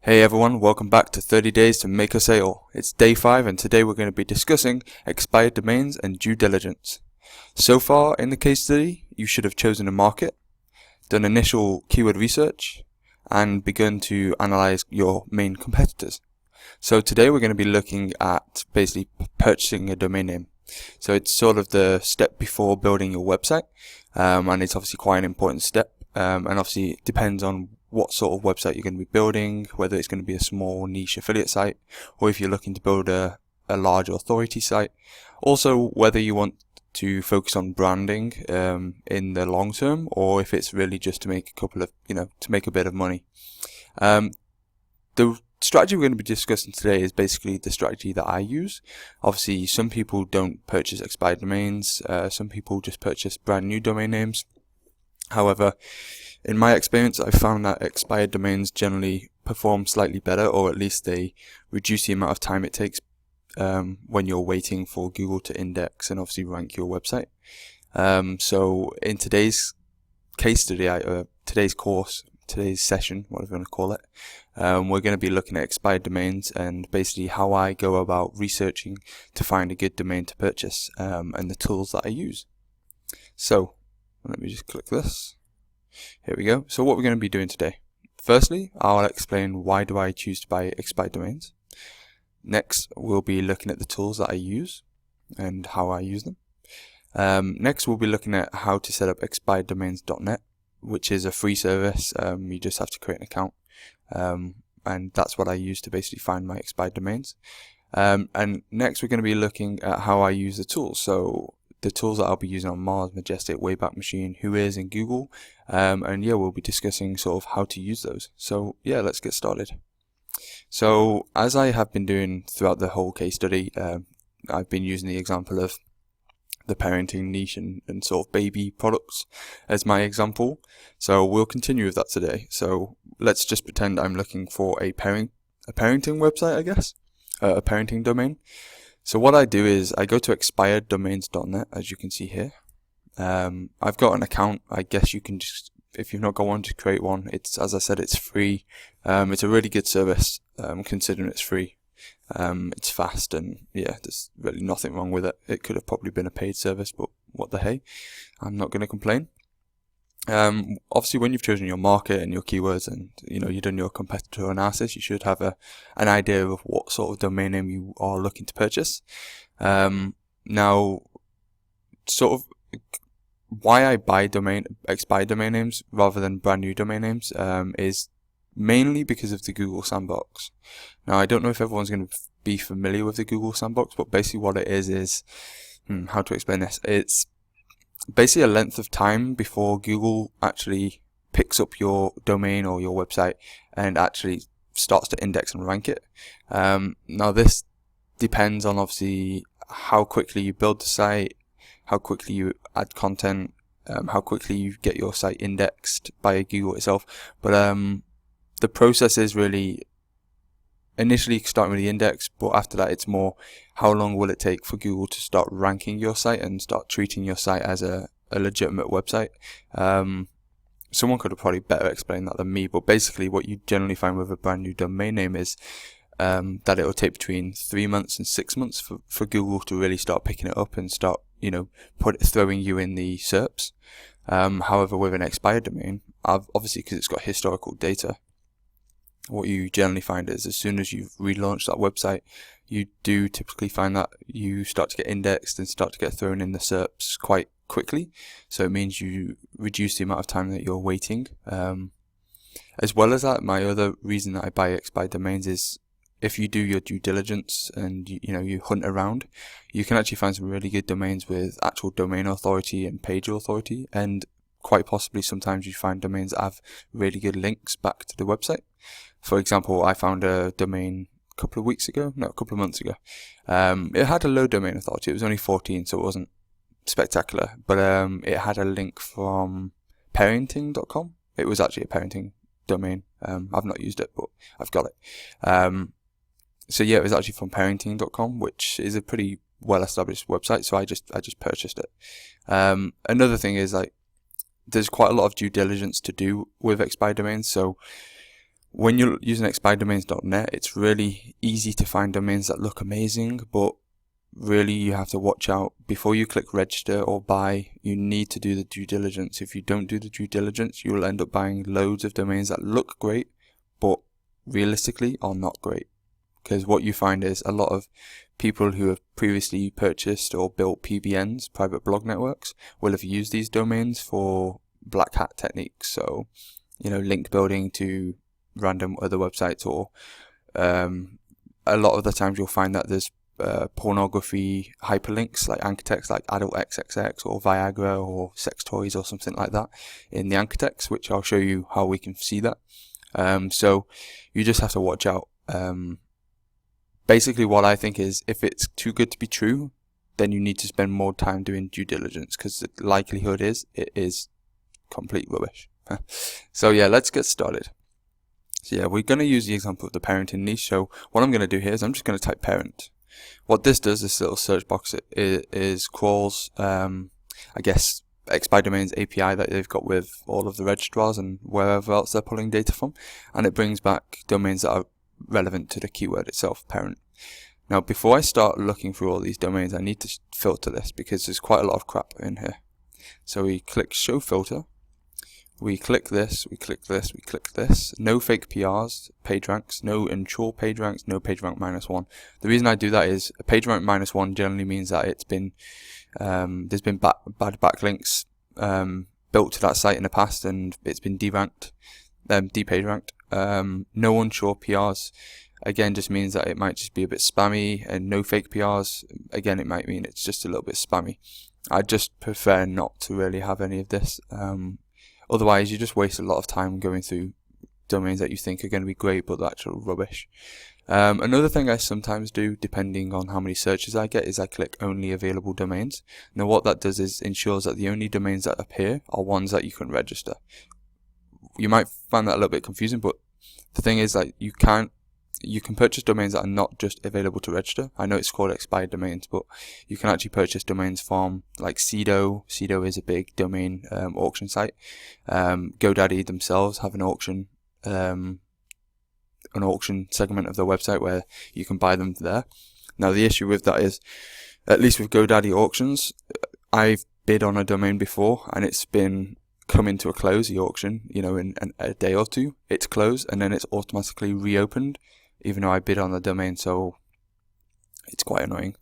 Hey everyone, welcome back to 30 Days to Make a Sale. It's day 5 and today we're going to be discussing expired domains and due diligence. So far in the case study, you should have chosen a market, done initial keyword research, and begun to analyze your main competitors. So today we're going to be looking at basically purchasing a domain name. So it's sort of the step before building your website, and it's obviously quite an important step, and obviously it depends on what sort of website you're going to be building, whether it's going to be a small niche affiliate site, or if you're looking to build a large authority site. Also, whether you want to focus on branding in the long term, or if it's really just to make to make a bit of money. The strategy we're going to be discussing today is basically the strategy that I use. Obviously, some people don't purchase expired domains. Some people just purchase brand new domain names. However, in my experience, I've found that expired domains generally perform slightly better, or at least they reduce the amount of time it takes when you're waiting for Google to index and obviously rank your website. So in today's case study, today's session, whatever you want to call it, we're going to be looking at expired domains and basically how I go about researching to find a good domain to purchase, and the tools that I use. So let me just click this. Here we go. So what we're going to be doing today. Firstly, I'll explain why do I choose to buy expired domains. Next, we'll be looking at the tools that I use and how I use them. Next, we'll be looking at how to set up expireddomains.net, which is a free service. You just have to create an account, and that's what I use to basically find my expired domains. And next, we're going to be looking at how I use the tools. So the tools that I'll be using on Mars, Majestic, Wayback Machine, Whois, and Google. And yeah, we'll be discussing sort of how to use those. So yeah, let's get started. So as I have been doing throughout the whole case study, I've been using the example of the parenting niche and sort of baby products as my example. So we'll continue with that today. So let's just pretend I'm looking for a parenting website, I guess, a parenting domain. So what I do is I go to expireddomains.net, as you can see here. I've got an account. I guess you can just, if you've not got one, to create one. It's, as I said, it's free. It's a really good service, considering it's free. It's fast, and yeah, there's really nothing wrong with it. It could have probably been a paid service, but what the hey, I'm not going to complain. Obviously, when you've chosen your market and your keywords, and you've done your competitor analysis, you should have an idea of what sort of domain name you are looking to purchase. Now, sort of why I buy expired domain names rather than brand new domain names is mainly because of the Google Sandbox. Now, I don't know if everyone's going to be familiar with the Google Sandbox, but basically what it is how to explain this? It's basically a length of time before Google actually picks up your domain or your website and actually starts to index and rank it. Now this depends on obviously how quickly you build the site, how quickly you add content, how quickly you get your site indexed by Google itself. But the process is really initially starting with the index, but after that it's more how long will it take for Google to start ranking your site and start treating your site as a legitimate website. Someone could have probably better explained that than me, but basically what you generally find with a brand new domain name is that it will take between 3 months and 6 months for Google to really start picking it up and start throwing you in the SERPs. However, with an expired domain, obviously because it's got historical data, what you generally find is as soon as you've relaunched that website, you do typically find that you start to get indexed and start to get thrown in the SERPs quite quickly. So it means you reduce the amount of time that you're waiting. As well as that, my other reason that I buy expired domains is if you do your due diligence and you hunt around, you can actually find some really good domains with actual domain authority and page authority, and quite possibly sometimes you find domains that have really good links back to the website. For example, I found a domain a couple of months ago. It had a low domain authority. It was only 14, so it wasn't spectacular. But it had a link from parenting.com. It was actually a parenting domain. I've not used it, but I've got it. So yeah, it was actually from parenting.com, which is a pretty well-established website. So I just purchased it. Another thing is there's quite a lot of due diligence to do with expired domains. So when you're using expireddomains.net, it's really easy to find domains that look amazing, but really you have to watch out. Before you click register or buy, you need to do the due diligence. If you don't do the due diligence, you'll end up buying loads of domains that look great, but realistically are not great. Because what you find is a lot of people who have previously purchased or built PBNs, private blog networks, will have used these domains for black hat techniques. So, link building to random other websites, or a lot of the times you'll find that there's pornography hyperlinks, like anchor text, like adult XXX or Viagra or sex toys or something like that in the anchor text, which I'll show you how we can see that. So you just have to watch out. Basically what I think is, if it's too good to be true, then you need to spend more time doing due diligence, because the likelihood is it is complete rubbish. So yeah, let's get started. So yeah, we're going to use the example of the parenting niche. So what I'm going to do here is I'm just going to type parent. What this does, this little search box, is crawls, I guess, expired domains API that they've got with all of the registrars and wherever else they're pulling data from, and it brings back domains that are relevant to the keyword itself, parent. Now, before I start looking through all these domains, I need to filter this, because there's quite a lot of crap in here. So we click show filter, we click this, we click this, we click this. No fake PRs, page ranks, no unsure page ranks, no page rank -1. The reason I do that is a page rank -1 generally means that it's been there's been bad backlinks built to that site in the past, and it's been deranked, depage ranked. No unsure PRs, again, just means that it might just be a bit spammy, and no fake PRs, again, it might mean it's just a little bit spammy. I just prefer not to really have any of this. Otherwise, you just waste a lot of time going through domains that you think are going to be great, but they're actual rubbish. Another thing I sometimes do, depending on how many searches I get, is I click only available domains. Now what that does is ensures that the only domains that appear are ones that you can register. You might find that a little bit confusing, but the thing is, like, you can purchase domains that are not just available to register. I know it's called expired domains, but you can actually purchase domains from, like, Cedo. Cedo is a big domain auction site. GoDaddy themselves have an auction segment of their website where you can buy them there. Now the issue with that is, at least with GoDaddy auctions, I've bid on a domain before and it's been coming to a close, the auction, in a day or two, it's closed and then it's automatically reopened, even though I bid on the domain, so it's quite annoying.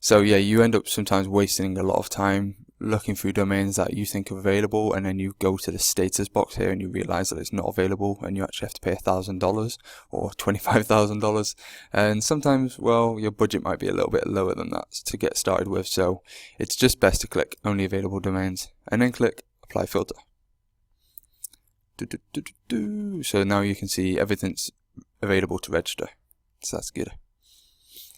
So yeah, you end up sometimes wasting a lot of time looking through domains that you think are available, and then you go to the status box here and you realize that it's not available, and you actually have to pay $1,000 or $25,000. And sometimes, well, your budget might be a little bit lower than that to get started with, so it's just best to click only available domains and then click apply filter. So now you can see everything's available to register, so that's good.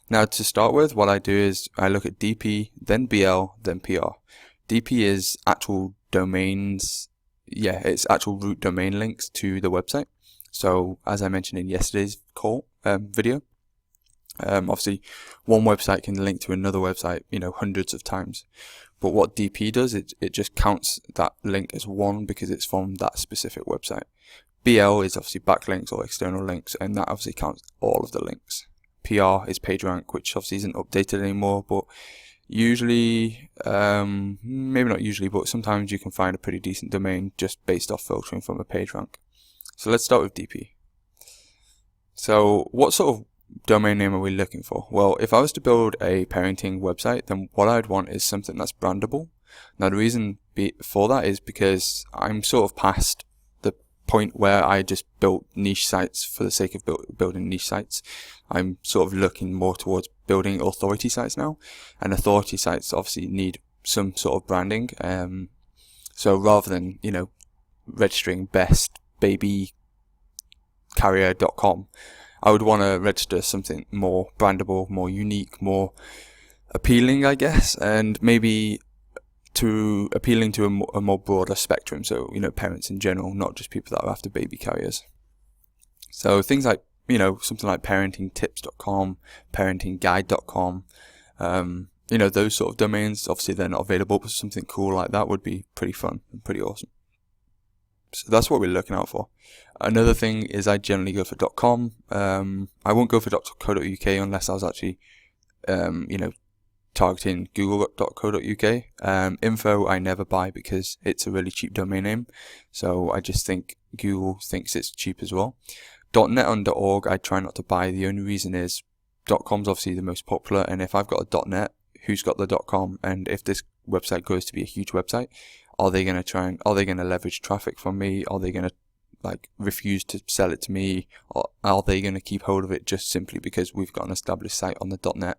Now to start with, what I do is I look at DP, then BL, then PR. DP is actual domains, it's actual root domain links to the website. So as I mentioned in yesterday's video, obviously one website can link to another website, hundreds of times. But what DP does, it just counts that link as one because it's from that specific website. BL is obviously backlinks or external links, and that obviously counts all of the links. PR is PageRank, which obviously isn't updated anymore, but usually, maybe not usually, but sometimes you can find a pretty decent domain just based off filtering from a PageRank. So let's start with DP. So what sort of domain name are we looking for? Well, if I was to build a parenting website, then what I'd want is something that's brandable. Now the reason for that is because I'm sort of past the point where I just built niche sites for the sake of building niche sites. I'm sort of looking more towards building authority sites now, and authority sites obviously need some sort of branding. So rather than, registering bestbabycarrier.com, I would want to register something more brandable, more unique, more appealing, I guess, and maybe appealing to a more broader spectrum. So, parents in general, not just people that are after baby carriers. So things like, something like parentingtips.com, parentingguide.com, those sort of domains. Obviously they're not available, but something cool like that would be pretty fun and pretty awesome. So that's what we're looking out for. Another thing is I generally go for .com. I won't go for .co.uk unless I was actually, targeting google.co.uk. Info I never buy because it's a really cheap domain name. So I just think Google thinks it's cheap as well. .net and .org I try not to buy. The only reason is .com's obviously the most popular, and if I've got a .net, who's got the .com? And if this website goes to be a huge website, are they going to leverage traffic from me? Are they going to refuse to sell it to me? Or are they going to keep hold of it just simply because we've got an established site on the .net?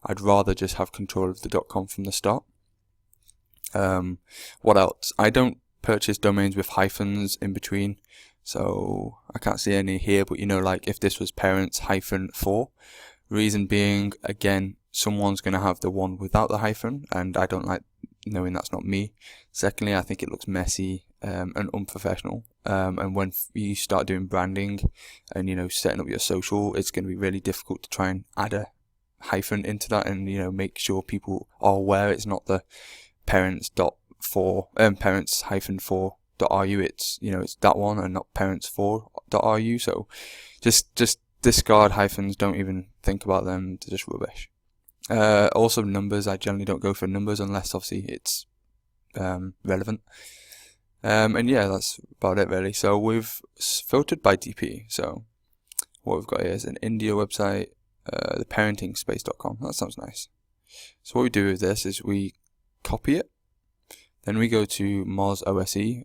I'd rather just have control of the .com from the start. What else? I don't purchase domains with hyphens in between. So I can't see any here, but if this was parents-4, reason being, again, someone's going to have the one without the hyphen, and I don't like knowing that's not me. Secondly, I think it looks messy and unprofessional. And when you start doing branding and setting up your social, it's going to be really difficult to try and add a hyphen into that and make sure people are aware it's not the parents-4.ru. It's that one and not parents4.ru. So just discard hyphens. Don't even think about them. They're just rubbish. Also numbers, I generally don't go for numbers unless obviously it's relevant. And yeah, that's about it really. So we've filtered by DP. So what we've got here is an India website, the parentingspace.com. That sounds nice. So what we do with this is we copy it, then we go to Moz OSE,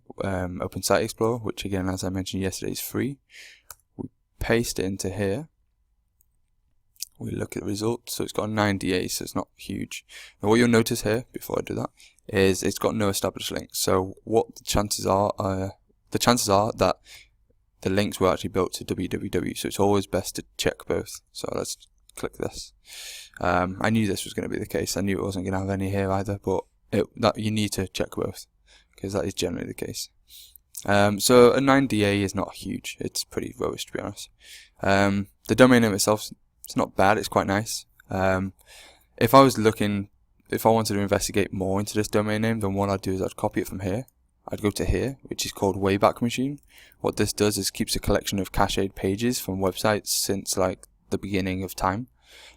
Open Site Explorer, which again, as I mentioned yesterday, is free. We paste it into here. We look at the results. So it's got a 9 DA, so it's not huge. Now what you'll notice here, before I do that, is it's got no established links. So what the chances are that the links were actually built to www. So it's always best to check both. So let's click this. I knew this was going to be the case. I knew it wasn't going to have any here either, but that you need to check both because that is generally the case. So a 9 DA is not huge. It's pretty rubbish, to be honest. The domain name itself, it's not bad. It's quite nice. If I wanted to investigate more into this domain name, then what I'd do is I'd copy it from here. I'd go to here, which is called Wayback Machine. What this does is keeps a collection of cached pages from websites since the beginning of time.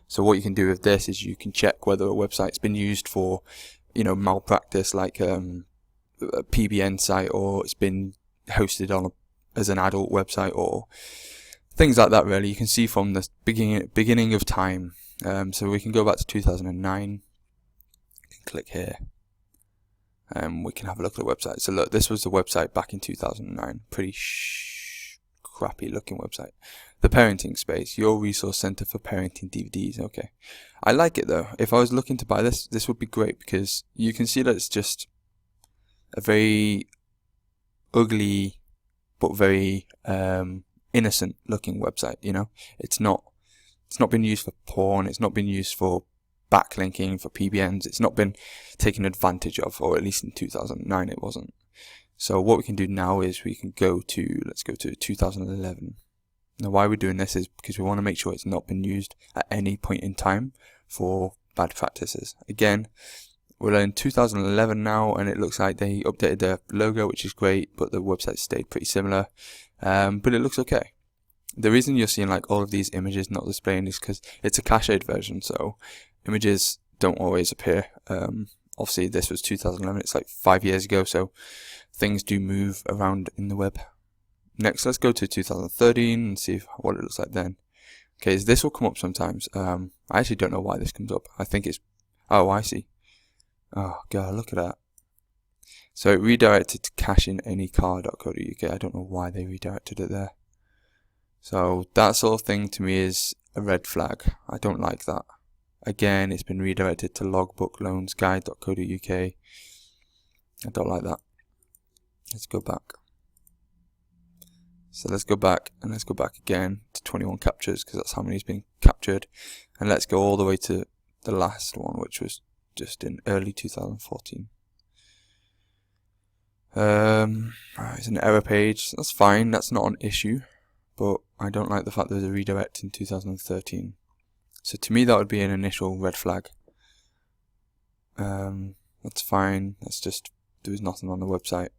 So what you can do with this is you can check whether a website's been used for malpractice, like a PBN site, or it's been hosted on as an adult website, or things like that. Really, you can see from the beginning of time. So we can go back to 2009. Click here, and we can have a look at the website. So look, this was the website back in 2009. Pretty crappy looking website. The Parenting Space, your resource center for parenting DVDs. Okay, I like it though. If I was looking to buy this would be great because you can see that it's just a very ugly but very innocent looking website. It's not been used for porn. It's not been used for backlinking, for PBNs. It's not been taken advantage of, or at least in 2009 it wasn't. So what we can do now is let's go to 2011. Now why we're doing this is because we want to make sure it's not been used at any point in time for bad practices. Again, we're in 2011 now, and it looks like they updated their logo, which is great, but the website stayed pretty similar. But it looks okay. The reason you're seeing all of these images not displaying is because it's a cached version, so images don't always appear. Obviously this was 2011, it's 5 years ago, so things do move around in the web. Next, let's go to 2013 and see what it looks like then. Okay, so this will come up sometimes. I actually don't know why this comes up. I think it's... Oh, I see. Oh, God, look at that. So it redirected to cacheinanycar.co.uk. I don't know why they redirected it there. So that sort of thing to me is a red flag. I don't like that. Again, it's been redirected to logbookloansguide.co.uk. I don't like that. Let's go back. So let's go back, and let's go back again to 21 captures, because that's how many's been captured. And let's go all the way to the last one, which was just in early 2014. It's an error page. That's fine, that's not an issue. But I don't like the fact there's a redirect in 2013. So to me that would be an initial red flag. That's fine, that's just, there was nothing on the website.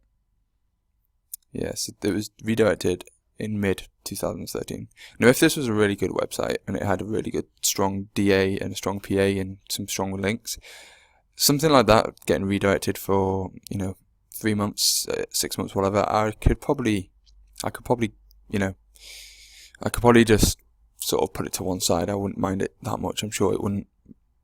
Yes, it was redirected in mid 2013. Now, if this was a really good website and it had a really good strong DA and a strong PA and some strong links, something like that getting redirected for 3 months, 6 months, whatever, I could probably just sort of put it to one side. I wouldn't mind it that much. I'm sure it wouldn't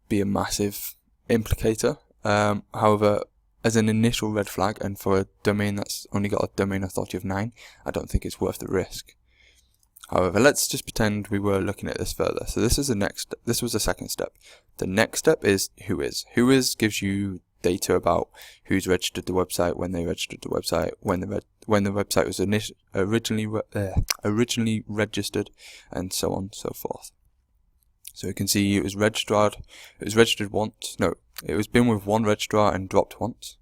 be a massive implicator. However, as an initial red flag, and for a domain that's only got a domain authority of 9, I don't think it's worth the risk. However, let's just pretend we were looking at this further. So this was the second step. The next step is Whois. Whois gives you data about who's registered the website, when they registered the website, when the website was originally registered, and so on and so forth. So you can see it was registered once. No, it was been with one registrar and dropped once.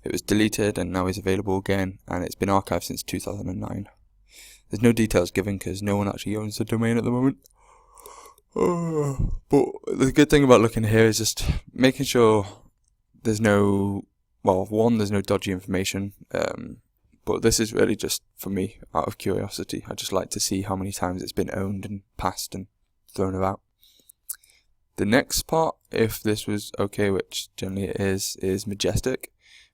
It was deleted and now is available again, and it's been archived since 2009. There's no details given because no one actually owns the domain at the moment. But the good thing about looking here is just making sure there's no dodgy information. But this is really just for me out of curiosity. I just like to see how many times it's been owned and passed and thrown about. The next part, if this was okay, which generally it is Majestic.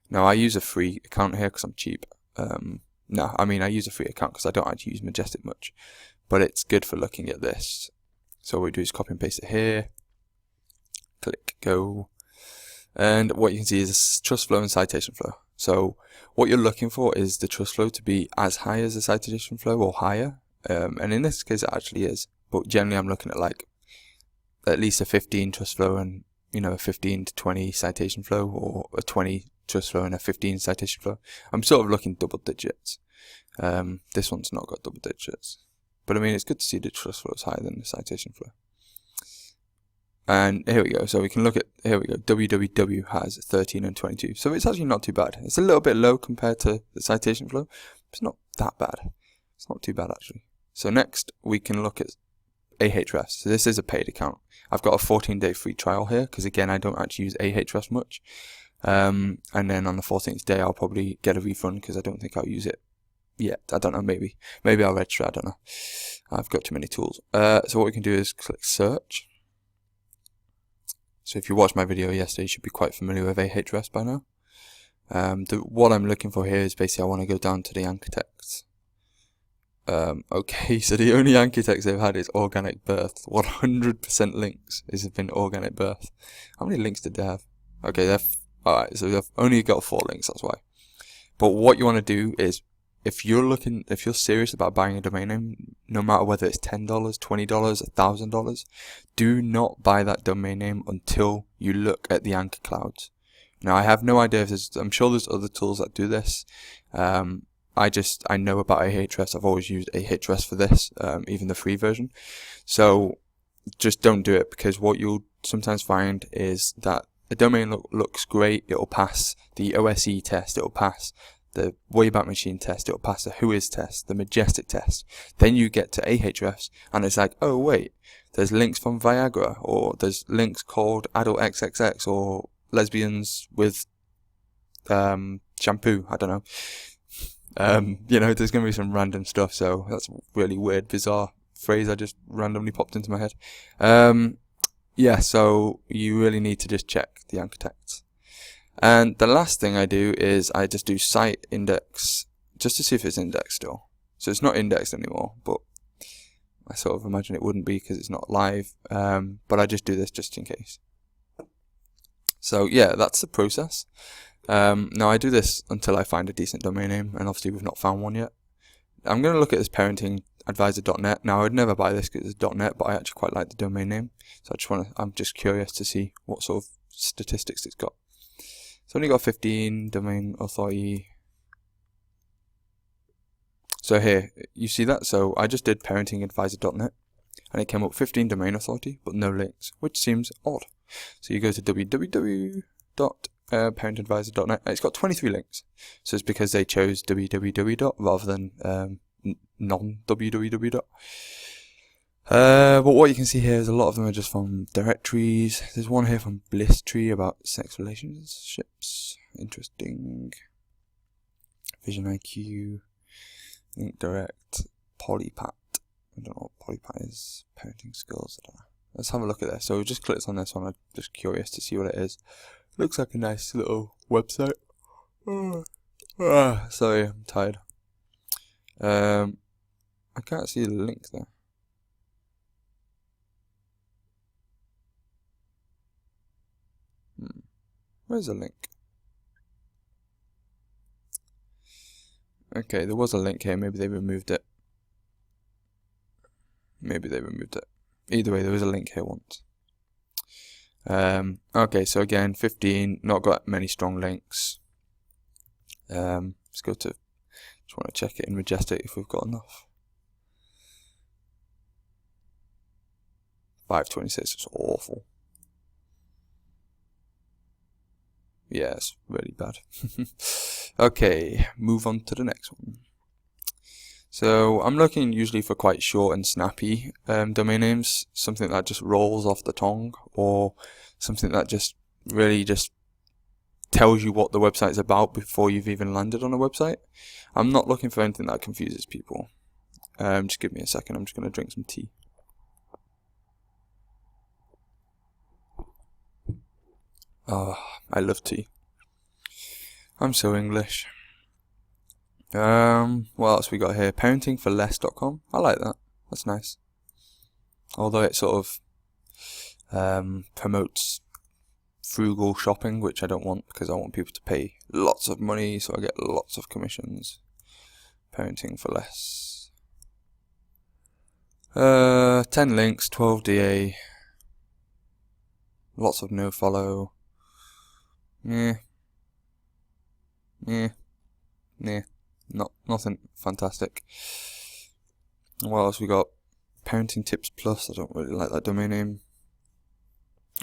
Now I use a free account here because I'm cheap. I use a free account because I don't actually use Majestic much, but it's good for looking at this. So what we do is copy and paste it here, click go, and what you can see is trust flow and citation flow. So what you're looking for is the trust flow to be as high as the citation flow or higher, and in this case it actually is, but generally I'm looking at like at least a 15 trust flow and a 15 to 20 citation flow, or a 20 trust flow and a 15 citation flow. I'm sort of looking double digits. This one's not got double digits, but I mean it's good to see the trust flow is higher than the citation flow. And here we go. So we can look at, here we go, www has 13 and 22. So it's actually not too bad. It's a little bit low compared to the citation flow. It's not that bad. It's not too bad actually. So next we can look at Ahrefs. So this is a paid account. I've got a 14-day free trial here because again I don't actually use Ahrefs much. And then on the 14th day I'll probably get a refund because I don't think I'll use it yet. I don't know, maybe I'll register, I don't know. I've got too many tools. So what we can do is click search. So if you watched my video yesterday, you should be quite familiar with Ahrefs by now. What I'm looking for here is basically I want to go down to the anchor text. Okay, so the only anchor text they've had is organic birth. 100% links has been organic birth. How many links did they have? Okay, alright, so they've only got 4 links, that's why. But what you want to do is, if you're serious about buying a domain name, no matter whether it's $10, $20, $1,000, do not buy that domain name until you look at the anchor clouds. Now, I have no idea if I'm sure there's other tools that do this. I know about Ahrefs. I've always used Ahrefs for this, even the free version. So just don't do it, because what you'll sometimes find is that a domain looks great. It'll pass the OSE test. It'll pass the Wayback Machine test. It'll pass the Whois test, the Majestic test. Then you get to Ahrefs, and it's like, oh wait, there's links from Viagra, or there's links called Adult XXX, or lesbians with shampoo. I don't know. There's going to be some random stuff, so that's a really weird, bizarre phrase I just randomly popped into my head. So you really need to just check the anchor text. And the last thing I do is I just do site index, just to see if it's indexed still. So it's not indexed anymore, but I sort of imagine it wouldn't be because it's not live, but I just do this just in case. So yeah, that's the process. Now I do this until I find a decent domain name, and obviously we've not found one yet. I'm going to look at this parentingadvisor.net. Now I would never buy this because it's .net, but I actually quite like the domain name, so I'm just curious to see what sort of statistics it's got. It's only got 15 domain authority. So here, you see that? So I just did parentingadvisor.net, and it came up 15 domain authority, but no links, which seems odd. So you go to www.parentingadvisor.net, and it's got 23 links. So it's because they chose www. Rather than non-www. But what you can see here is a lot of them are just from directories. There's one here from Blisstree about sex relationships. Interesting. Vision IQ. Link direct, polypat. I don't know what polypat is. Parenting skills. I don't know. Let's have a look at this. So we just clicked on this one. I'm just curious to see what it is. Looks like a nice little website. Sorry, I'm tired. I can't see the link there. Where's the link? Okay, there was a link here. Maybe they removed it. Either way, there was a link here once. Okay, so again, 15. Not got many strong links. Let's go to. Just want to check it in Majestic if we've got enough. 526 is awful. Yeah, it's really bad. Okay, move on to the next one. So I'm looking usually for quite short and snappy domain names, something that just rolls off the tongue, or something that just really just tells you what the website's about before you've even landed on a website. I'm not looking for anything that confuses people. Just give me a second, I'm just going to drink some tea. Oh, I love tea. I'm so English. What else we got here? Parentingforless.com. I like that. That's nice. Although it sort of promotes frugal shopping, which I don't want because I want people to pay lots of money, so I get lots of commissions. Parenting for less. 10 links, 12 DA. Lots of no follow. Nothing fantastic. What else we got? Parenting Tips Plus. I don't really like that domain name.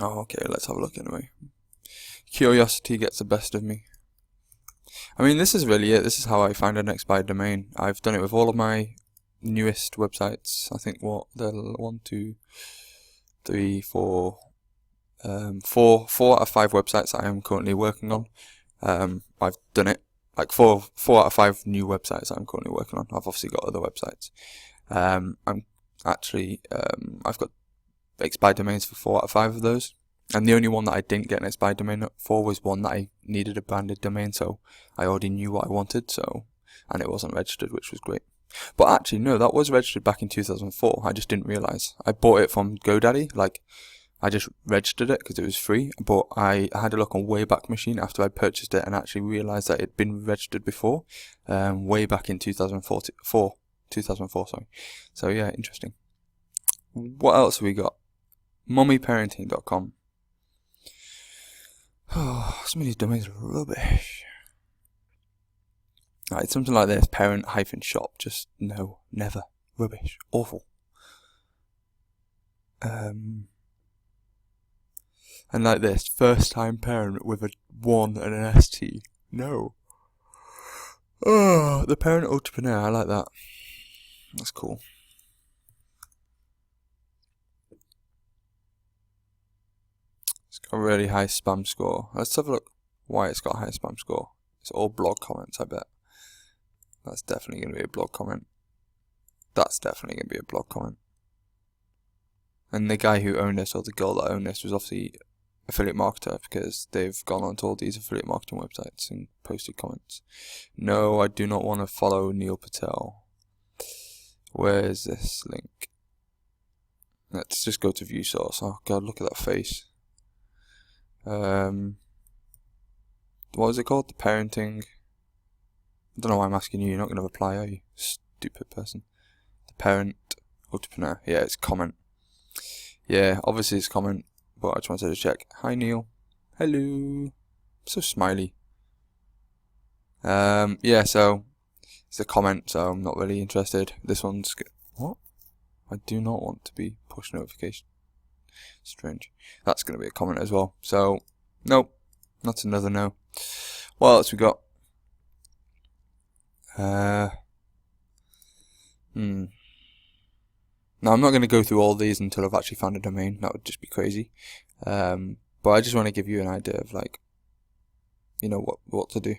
Oh, okay, let's have a look anyway. Curiosity gets the best of me. I mean, this is really it. This is how I find an expired domain. I've done it with all of my newest websites. I think what the 1, 2, 3, 4, 4 out of 5 websites that I am currently working on. I've done it. Like 4 out of 5 new websites that I'm currently working on. I've obviously got other websites. I've got expired domains for 4 out of 5 of those. And the only one that I didn't get an expired domain for was one that I needed a branded domain, so I already knew what I wanted, and it wasn't registered, which was great. But actually, no, that was registered back in 2004. I just didn't realize. I bought it from GoDaddy. Like, I just registered it because it was free, but I had a look on Wayback Machine after I purchased it and actually realized that it'd been registered before, way back in 2004, sorry. So yeah, interesting. What else have we got? Mommyparenting.com. Oh, some of these domains are rubbish. Right, something like this, parent-shop, just no, never, rubbish, awful. And like this, first-time parent with a 1 and an ST, no. Oh, the parent entrepreneur, I like that. That's cool. It's got a really high spam score. Let's have a look why it's got a high spam score. It's all blog comments, I bet. That's definitely going to be a blog comment. And the guy who owned this, or the girl that owned this, was obviously affiliate marketer, because they've gone on to all these affiliate marketing websites and posted comments. No, I do not want to follow Neil Patel. Where is this link? Let's just go to view source. Oh god, look at that face. What was it called? The parenting. I don't know why I'm asking you. You're not going to reply, are you? Stupid person. The parent entrepreneur. Yeah, it's comment. Yeah, obviously it's comment, but I just wanted to check. Hi Neil. Hello. So smiley. Yeah, so it's a comment, so I'm not really interested. This one's what? I do not want to be push notification. Strange. That's going to be a comment as well. So, nope. That's another no. What else we got? Now I'm not going to go through all these until I've actually found a domain. That would just be crazy. But I just want to give you an idea of, like, you know, what to do.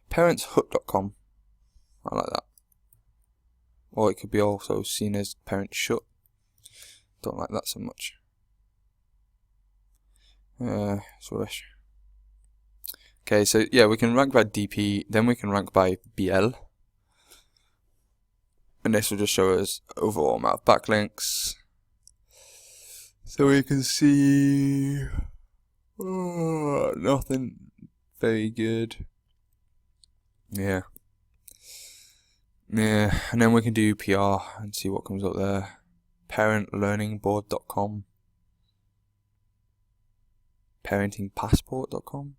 Parentshut.com. I like that. or it could be also seen as parent shut. Don't like that so much. It's rubbish. Okay, so yeah, we can rank by DP, then we can rank by BL. And this will just show us overall amount of backlinks. So we can see nothing very good. Yeah, and then we can do PR and see what comes up there. Parentlearningboard.com, parentingpassport.com,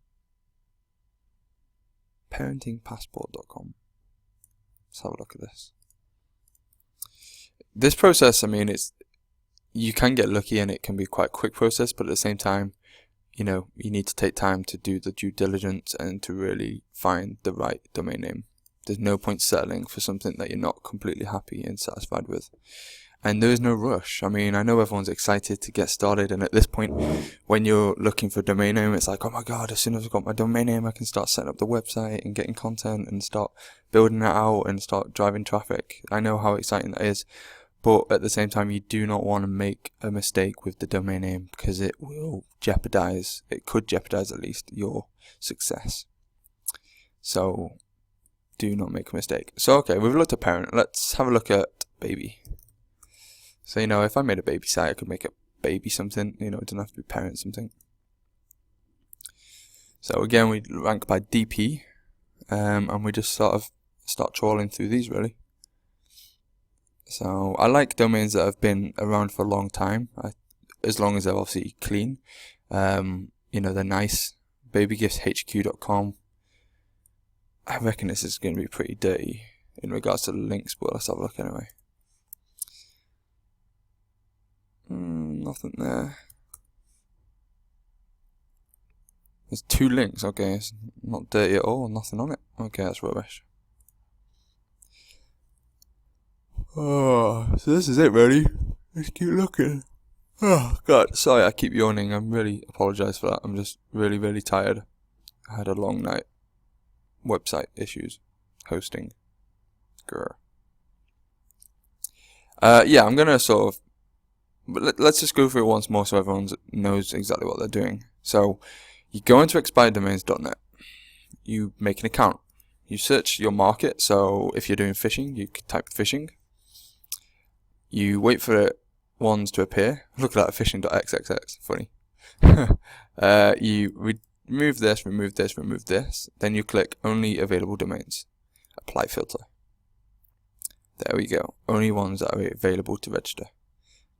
parentingpassport.com. Let's have a look at this. This process, I mean, you can get lucky and it can be quite a quick process, but at the same time, you know, you need to take time to do the due diligence and to really find the right domain name. There's no point settling for something that you're not completely happy and satisfied with. And there is no rush. I mean, I know everyone's excited to get started, and at this point, when you're looking for a domain name, it's like, oh my god, as soon as I've got my domain name, I can start setting up the website and getting content and start building it out and start driving traffic. I know how exciting that is, but at the same time, you do not want to make a mistake with the domain name, because it will jeopardize, it could jeopardize at least your success. So do not make a mistake. So okay, we've looked at parent. Let's have a look at baby. So, you know, if I made a baby site, I could make a baby something, you know, it doesn't have to be parent something. So again, we rank by DP, and we just sort of start trawling through these really. So I like domains that have been around for a long time, as long as they're obviously clean. You know, they're nice. babygifthq.com. I reckon this is going to be pretty dirty in regards to the links, but let's have a look anyway. Nothing there. There's 2 links. Okay, it's not dirty at all. Nothing on it. Okay, that's rubbish. Oh, so this is it really. Let's keep looking. Oh god, sorry I keep yawning. I really apologise for that. I'm just really, really tired. I had a long night. Website issues. Hosting. Grr. Yeah, I'm gonna sort of, but let's just go through it once more so everyone knows exactly what they're doing. So, you go into expireddomains.net, you make an account, you search your market. So if you're doing phishing, you type phishing, you wait for ones to appear. Look at that, phishing.xxx, funny. You remove this, remove this, remove this, then you click only available domains, apply filter. There we go, only ones that are available to register.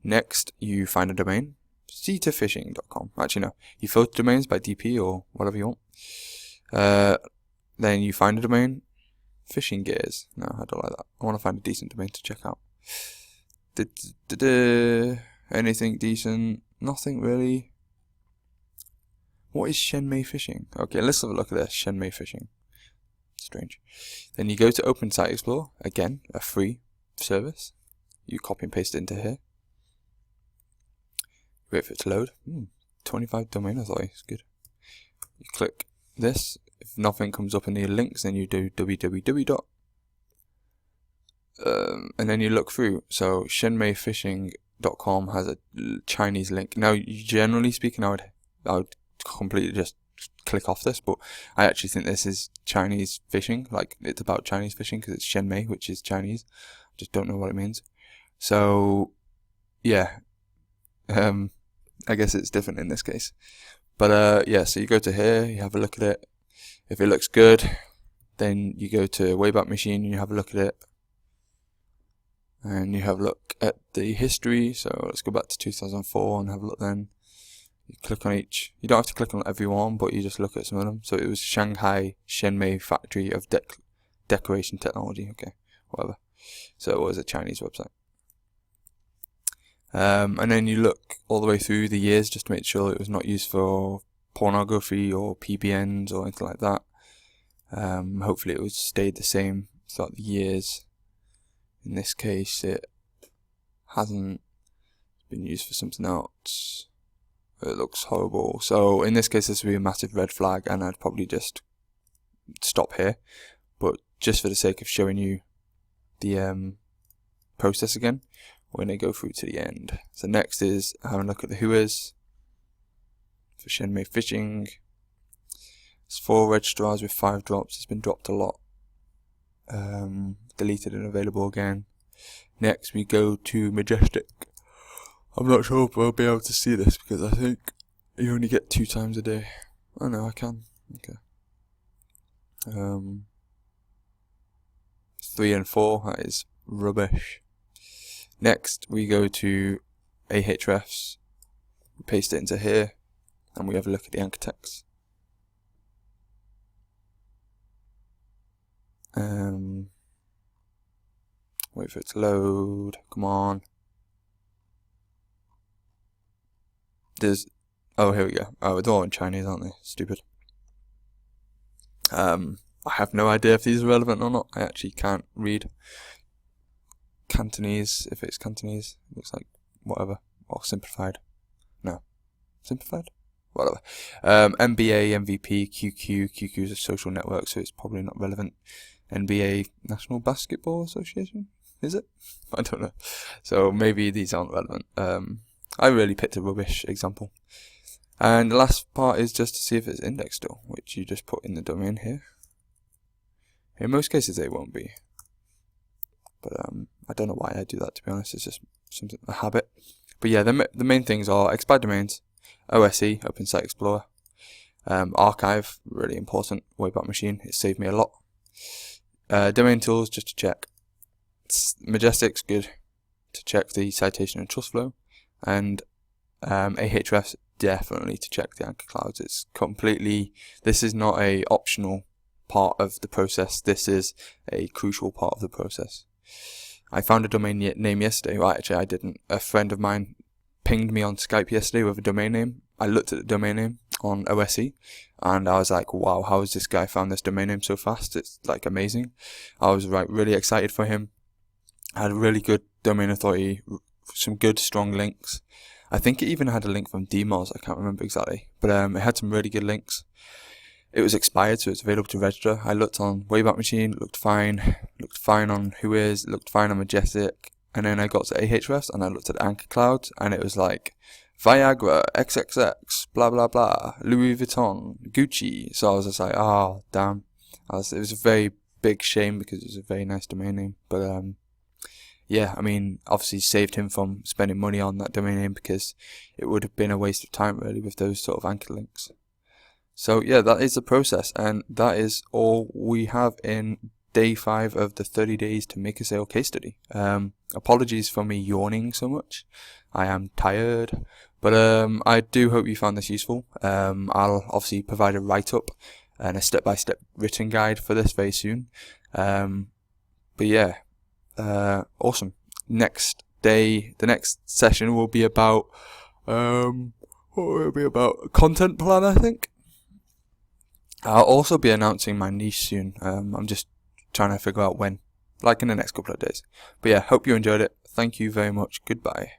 Next, you find a domain, c2phishing.com. Actually, no. You filter domains by DP or whatever you want. Then you find a domain, phishing gears. No, I don't like that. I want to find a decent domain to check out. Anything decent? Nothing really. What is Shenmei Phishing? Okay, let's have a look at this. Shenmei Phishing. Strange. Then you go to Open Site Explorer. Again, a free service. You copy and paste it into here. Wait for it to load. 25 domain authority, it's good. You click this. If nothing comes up in the links, then you do www. And then you look through. So shenmeifishing.com has a Chinese link. Now, generally speaking, I would completely just click off this, but I actually think this is Chinese phishing. Like, it's about Chinese phishing because it's Shenmei, which is Chinese. I just don't know what it means. So, yeah. I guess it's different in this case. But yeah, so you go to here, you have a look at it. If it looks good, then you go to Wayback Machine and you have a look at it. And you have a look at the history. So let's go back to 2004 and have a look then. You click on each. You don't have to click on every one, but you just look at some of them. So it was Shanghai Shenmei Factory of Decoration Technology. Okay, whatever. So it was a Chinese website. And then you look all the way through the years just to make sure it was not used for pornography or PBNs or anything like that. Hopefully it was stayed the same throughout the years. In this case, it hasn't been used for something else. It looks horrible. So in this case, this would be a massive red flag, and I'd probably just stop here. But just for the sake of showing you the process again. We're going to go through to the end. So next is having a look at the whois for Shenmei Fishing. It's 4 registrars with 5 drops. It's been dropped a lot. Deleted and available again. Next we go to Majestic. I'm not sure if I'll be able to see this because I think you only get 2 times a day. Oh no, I can. Okay. 3 and 4, that is rubbish. Next we go to Ahrefs, paste it into here, and we have a look at the anchor text. Wait for it to load, come on. Oh, here we go. Oh, they're all in Chinese, aren't they? Stupid. I have no idea if these are relevant or not. I actually can't read Cantonese, if it's Cantonese. It looks like whatever. Or simplified. No. Simplified? Whatever. MBA, MVP, QQ is a social network, so it's probably not relevant. NBA, National Basketball Association? Is it? I don't know. So maybe these aren't relevant. I really picked a rubbish example. And the last part is just to see if it's indexed still, which you just put in the domain here. In most cases they won't be. But I don't know why I do that, to be honest. It's just a habit. But yeah, the main things are expired domains, OSE, Open Site Explorer, archive, really important, Wayback Machine, it saved me a lot. Domain tools, just to check. Majestic's good to check the citation and trust flow, and Ahrefs definitely to check the anchor clouds. It's completely, this is not a optional part of the process, this is a crucial part of the process. I found a domain name yesterday. Well, actually I didn't. A friend of mine pinged me on Skype yesterday with a domain name. I looked at the domain name on OSE and I was like, wow, how has this guy found this domain name so fast? It's like amazing. I was really excited for him. I had a really good domain authority, some good strong links. I think it even had a link from DMOZ, I can't remember exactly, but it had some really good links. It was expired, so it's available to register. I looked on Wayback Machine, looked fine on whois, looked fine on Majestic, and then I got to Ahrefs and I looked at Anchor Clouds, and it was like Viagra, XXX, blah blah blah, Louis Vuitton, Gucci. So I was just like, oh damn. It was a very big shame because it was a very nice domain name, but yeah, I mean, obviously saved him from spending money on that domain name because it would have been a waste of time really with those sort of anchor links. So yeah, that is the process, and that is all we have in day 5 of the 30 days to make a sale case study. Apologies for me yawning so much. I am tired, but I do hope you found this useful. I'll obviously provide a write-up and a step-by-step written guide for this very soon. But yeah. Awesome. Next day, the next session will be about content plan, I think. I'll also be announcing my niche soon. I'm just trying to figure out when, like in the next couple of days. But yeah, hope you enjoyed it. Thank you very much. Goodbye.